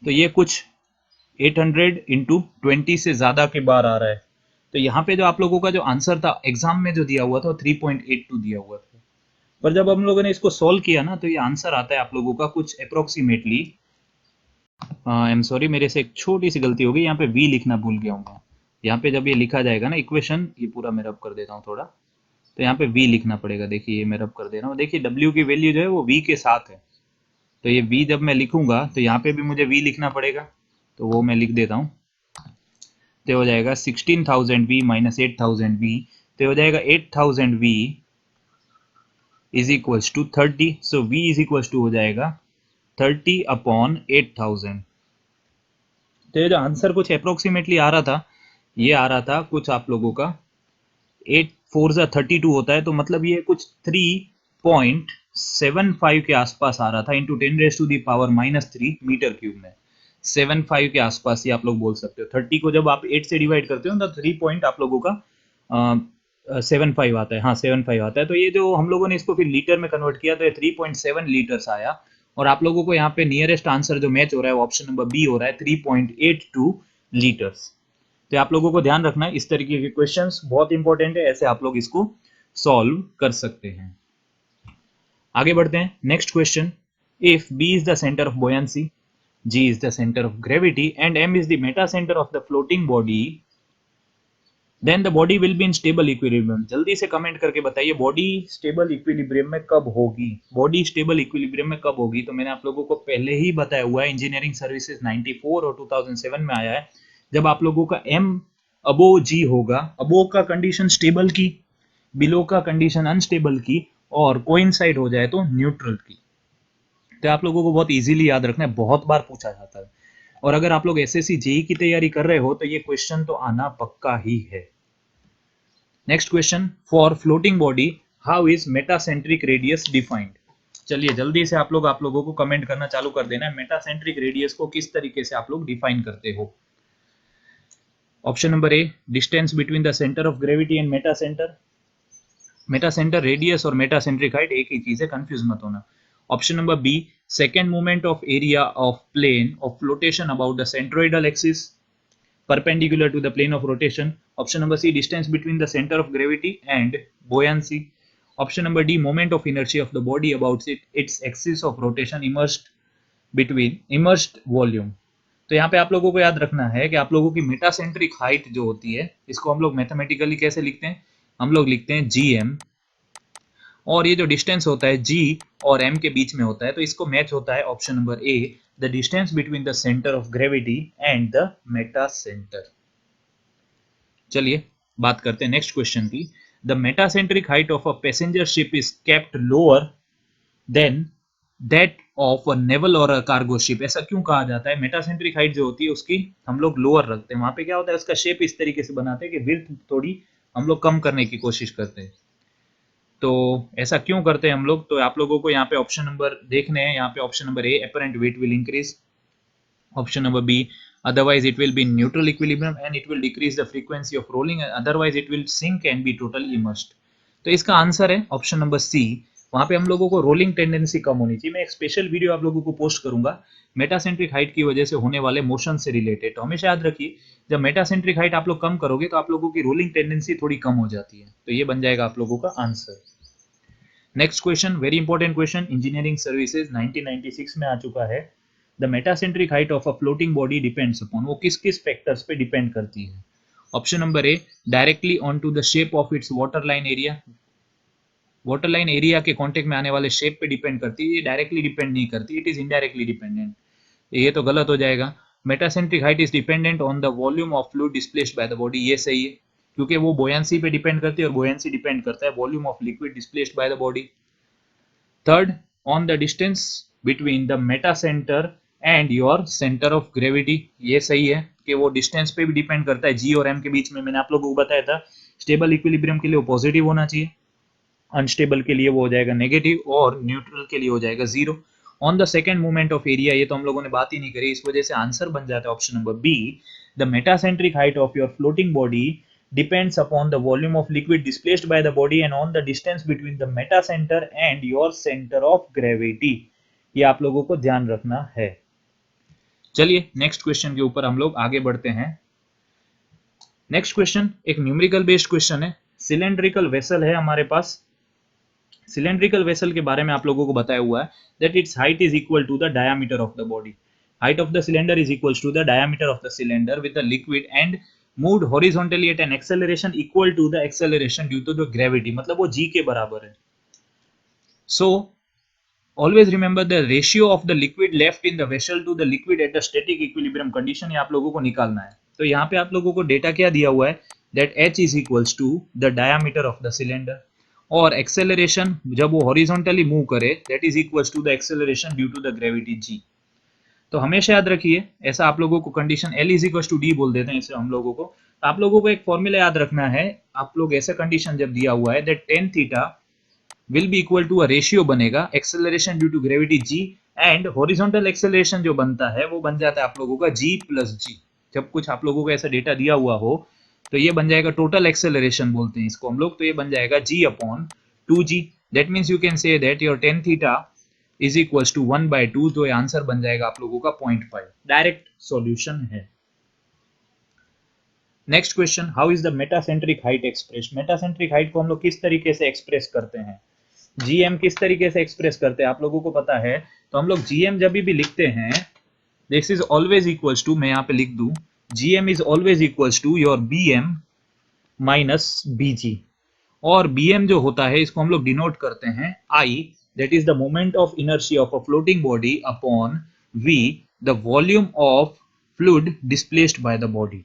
तो ये कुछ 800 इंटू 20 से ज्यादा के बार आ रहा है। तो यहाँ पे जो आप लोगों का जो आंसर था एग्जाम में जो दिया हुआ था 3.82 दिया हुआ था, पर जब हम लोगों ने इसको सॉल्व किया ना तो ये आंसर आता है आप लोगों का कुछ अप्रोक्सीमेटली, आई एम सॉरी मेरे से एक छोटी सी गलती हो गई, यहाँ पे V लिखना भूल गया हूँ मैं। यहाँ पे जब ये लिखा जाएगा ना इक्वेशन, ये पूरा मैं रब कर देता हूँ थोड़ा, तो यहाँ पे V लिखना पड़ेगा। देखिए ये मैं रब कर दे रहा हूँ, देखिए W की वैल्यू जो है वो V के साथ है, तो ये V जब मैं लिखूंगा तो यहाँ पे भी मुझे V लिखना पड़ेगा, तो वो मैं लिख देता हूँ। तो हो जाएगा 16,000 V माइनस 8,000 V, तो हो जाएगा 8,000 V is equals to 30। So V is equals to हो जाएगा 30 अपॉन 8,000। तो ये जो आंसर कुछ अप्रोक्सीमेटली आ रहा था, ये आ रहा था कुछ आप लोगों का 8 4 जा 32 होता है, तो मतलब ये कुछ 3.75 के आसपास आ रहा था into 10 raise to the power minus 3 metre cube में। 75 के आसपास ही आप लोग बोल सकते हो। 30 को जब आप 8 से डिवाइड करते हो तो 3 पॉइंट आप लोगों का 75 आता है, हाँ 75 आता है। तो ये जो हम लोगों ने इसको फिर लीटर में कन्वर्ट किया तो ये 3.7 लीटर्स आया, और आप लोगों को यहाँ पे नियरेस्ट आंसर जो मैच हो रहा है वो ऑप्शन नंबर बी हो रहा है 3.82 लीटर्स। तो आप लोगों को ध्यान रखना है, इस तरीके के क्वेश्चंस बहुत इंपॉर्टेंट है, ऐसे आप लोग इसको सॉल्व कर सकते हैं। आगे बढ़ते हैं, next question. If B is the centre of buoyancy, G is the center of gravity and M is the meta center of the floating body, then the body will be in stable equilibrium। जल्दी से कमेंट करके बताइए बॉडी स्टेबल इक्विलिब्रियम में कब होगी। बॉडी स्टेबल इक्विलिब्रियम में कब होगी, तो मैंने आप लोगों को पहले ही बताया हुआ है, इंजीनियरिंग सर्विसेज 94 और 2007 में आया है। जब आप लोगों का M अबो G होगा, अबो का कंडीशन स्टेबल की, बिलो का कंडीशन अनस्टेबल की, और कोइंसाइड हो जाए तो न्यूट्रल की। तो आप लोगों को बहुत इजीली याद रखना है, बहुत बार पूछा जाता है। और अगर आप लोग एसएससी जेई की तैयारी कर रहे हो तो ये क्वेश्चन तो आना पक्का ही है। Next question, for floating body how is metacentric radius defined. चलिए जल्दी से आप लोगों को कमेंट करना चालू कर देना है, मेटासेंट्रिक रेडियस को किस तरीके से आप लोग डिफाइन करते हो। Option number A, distance between the centre of gravity and metacentre. Metacentre radius और मेटासेंट्रिक हाइट एक ही चीज है, कंफ्यूज मत होना। Option number B, second movement of area of plane of flotation about the centroidal axis perpendicular to the plane of rotation. Option number C, distance between the center of gravity and buoyancy. Option number D, moment of inertia of the body about its axis of rotation immersed volume. तो यहाँ पे आप लोगों को याद रखना है कि आप लोगों की मेटासेंट्रिक हाइट जो होती है, इसको हम लोग मैथमेटिकली कैसे लिखते हैं, हम लोग लिखते हैं gm, और ये जो डिस्टेंस होता है g और m के बीच में होता है, तो इसको मैच होता है option number A, the distance between the centre of gravity and the Meta centre. चलिए बात करते हैं नेक्स्ट क्वेश्चन की। The metacentric height of a passenger ship is kept lower than that of a naval और अ कार्गो शिप। ऐसा क्यों कहा जाता है? मेटासेंट्रिक हाइट जो होती है उसकी हम लोग लोअर रखते हैं, वहां पे क्या होता है, उसका शेप इस तरीके से बनाते हैं कि विड्थ थोड़ी हम लोग कम करने की कोशिश करते हैं। तो ऐसा क्यों करते हैं हम लोग? तो आप लोगों को यहाँ पे ऑप्शन नंबर देखने हैं। यहाँ पे option number A, apparent weight will increase. Option number B, otherwise it will be in neutral equilibrium and it will decrease the frequency of rolling, otherwise it will sink and be totally immersed। तो इसका आंसर है ऑप्शन नंबर सी, वहां पे हम लोगों को रोलिंग टेंडेंसी कम होनी चाहिए। मैं एक स्पेशल वीडियो आप लोगों को पोस्ट करूंगा मेटासेंट्रिक हाइट की वजह से होने वाले मोशन से रिलेटेड। तो हमेशा याद रखिए, जब मेटासेंट्रिक हाइट आप लोग कम करोगे तो आप लोगों की रोलिंग टेंडेंसी थोड़ी कम हो जाती है। तो ये बन जाएगा आप लोगों का answer. Next question, very important question, engineering services 1996 में आ चुका है। The metacentric height of a floating body depends upon, वो किस किस फैक्टर्स पे डिपेंड करती है? Option number A, directly on to the shape of its water line area. Water line area के कॉन्टेक्ट में आने वाले शेप पे डिपेंड करती है, ये डायरेक्टली डिपेंड नहीं करती, इट इज इनडायरेक्टली डिपेंडेंट। ये तो गलत हो जाएगा। Metacentric height is dependent on the volume of fluid displaced by the body, ये सही है, क्योंकि वो बोयंसी पे डिपेंड करती है और बोयंसी डिपेंड करता है volume of liquid displaced by the body. Third, on the distance between the Meta centre and your centre of gravity, ये सही है कि वो डिस्टेंस पे भी डिपेंड करता है, जी और एम के बीच में। मैंने आप लोगों को बताया था स्टेबल इक्विलिब्रियम के लिए वो पॉजिटिव होना चाहिए, अनस्टेबल के लिए वो हो जाएगा नेगेटिव, और न्यूट्रल के लिए हो जाएगा zero. On the second movement of area, ये तो हम लोगों ने बात ही नहीं करी, इस वजह से आंसर बन जाता है option number B, the metacentric height of your floating body depends upon the volume of liquid displaced by the body and on the distance between the meta center and your center of gravity। ये आप लोगों को ध्यान रखना है। चलिए नेक्स्ट क्वेश्चन के ऊपर हम लोग आगे बढ़ते हैं। नेक्स्ट क्वेश्चन एक न्यूमेरिकल बेस्ड क्वेश्चन है। सिलेंड्रिकल वेसल है हमारे पास। सिलेंड्रिकल वेसल के बारे में आप लोगों को बताया हुआ है that its height is equal to the diameter of the body. Height of the cylinder is equal to the diameter of the cylinder with the liquid and moved horizontally at an acceleration equal to the acceleration due to the gravity, मतलब वो g के बराबर है। So always remember the ratio of the liquid left in the vessel to the liquid at the static equilibrium condition, ये आप लोगों को निकालना है। तो यहाँ पे आप लोगों को डेटा क्या दिया हुआ है that h is equals to the diameter of the cylinder, और acceleration जब वो horizontally move करे that is equals to the acceleration due to the gravity g। तो हमेशा याद रखिए, ऐसा आप लोगों को condition L is equal to D बोल देते हैं इसे हम लोगों को। तो आप लोगों को एक फॉर्मूला याद रखना है, आप लोग ऐसा कंडीशन जब दिया हुआ है that tan theta will be equal to a ratio बनेगा acceleration due to gravity g, and horizontal acceleration जो बनता है वो बन जाता है आप लोगों का जी प्लस जी। जब कुछ आप लोगों को ऐसा डेटा दिया हुआ हो तो ये बन जाएगा टोटल एक्सेलरेशन बोलते हैं इसको हम लोग, तो ये बन जाएगा g upon two g. That means you can say that your tan theta is equals to 1/2, तो ये आंसर बन जाएगा आप लोगों का 0.5। डायरेक्ट सॉल्यूशन है। Next question, how is the metacentric height express? Metacentric height को हम लोग किस तरीके से एक्सप्रेस करते हैं? जीएम किस तरीके से एक्सप्रेस करते हैं आप लोगों को पता है? तो हम लोग जीएम जब भी लिखते हैं this is always equals to, मैं यहाँ पे लिख दूं GM is always equals to your BM minus BG, और बीएम जो होता है इसको हम लोग डिनोट करते हैं आई, that is the moment of inertia of a floating body upon v, the volume of fluid displaced by the body।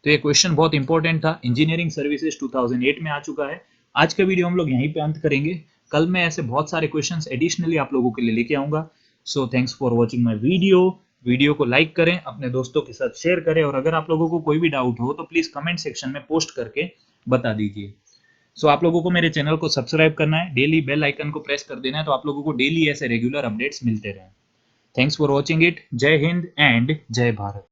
तो ये क्वेश्चन बहुत इंपॉर्टेंट था, इंजीनियरिंग सर्विसेज 2008 में आ चुका है। आज का वीडियो हम लोग यहीं पे अंत करेंगे, कल मैं ऐसे बहुत सारे क्वेश्चंस एडिशनली आप लोगों के लिए लेके आऊंगा। So thanks for watching my video को लाइक करें, अपने दोस्तों के साथ शेयर करें, और अगर आप लोगों को कोई भी डाउट हो तो प्लीज कमेंट सेक्शन में पोस्ट करके बता दीजिए। सो आप लोगों को मेरे चैनल को सब्सक्राइब करना है, डेली बेल आइकन को प्रेस कर देना है, तो आप लोगों को डेली ऐसे रेगुलर अपडेट्स मिलते रहें। Thanks for watching it. जय हिंद एंड जय भारत।